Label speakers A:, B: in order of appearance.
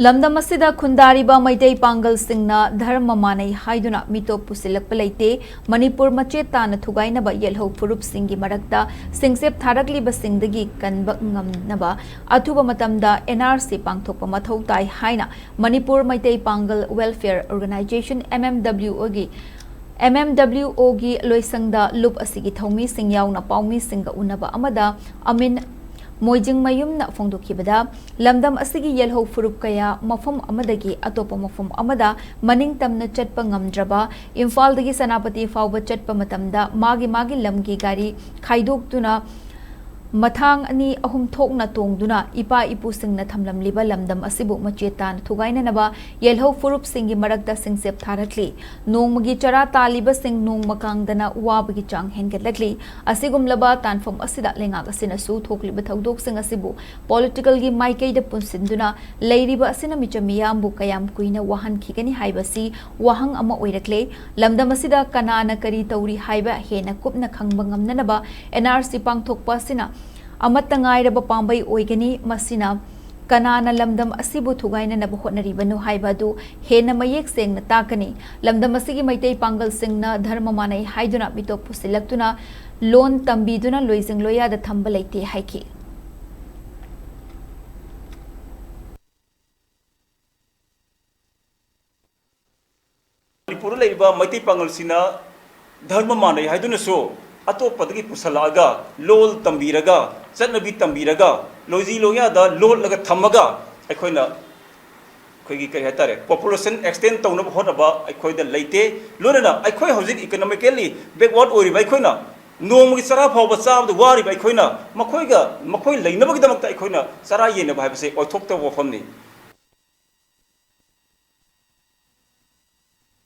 A: Lamdam asida khundariba maitei pangal singna dharma manai haiduna mito pusilakpa leite Manipur maceta na thugainaba yelho furup singi marakta Singchep Tharakliba Singdagi Kanba Ngamnaba Athuba Matamda NRC Pangthokpa Mathou tai haina Manipur maitei pangal welfare organization MMWO gi loisangda lup asigi thomi singyaw na paumi singa unaba amada amin Moijing mayum na fongdokibada lamdam asigi yelho furup kaya mafam amadagi atopa mafam amada maning tamna chatpa ngamdraba Imphal dagi sanapati fawba chatpa matamda magi lamgi gari khaidokduna Mathang ani ahum thokna tongduna ipa ipu singna thamlamliba lamdam asibu machetan thugaina naba yelho furup singi marakta Singchep Tharakli nongmagi chara taliba sing nongmakangdana wabagi chang hengatlakli asigumlaba tanfam asida lenga asina su thokliba thaudok sing asibu political gi maikeida punsinduna leiriba asina michamiyambu kayam kuina wahan khigani haibasi wahang ama oirakle lamdam asida kanana kari tauri haiba hena kupna khangba ngamnanaba NRC Pangthokpa sina Amatangairaba pambai oigani masina kanana lamdam asibu thugaina nabu hotnaribanu haibadu hena mayek sengna takani lamdam asigi maitei pangal singna dharma manai haiduna mito pusilaktuna loan tambiduna loising loya da thamba leite haiki
B: Manipur leiba maitei pangal sina dharma manai haiduna so Athuba pusalaga, lol tambiraga, Zatnabi tambiraga, Lozi Loyada, lol laga tamaga, Equina population extent town of Hotaba, I call the late, Luna, I call housing economically, backward or Ibaquina, no Misarapa was the Wari by Quina, Makoiga, Makoi, Nabagdamata Equina, Sarayan, I say, or talked over Honey.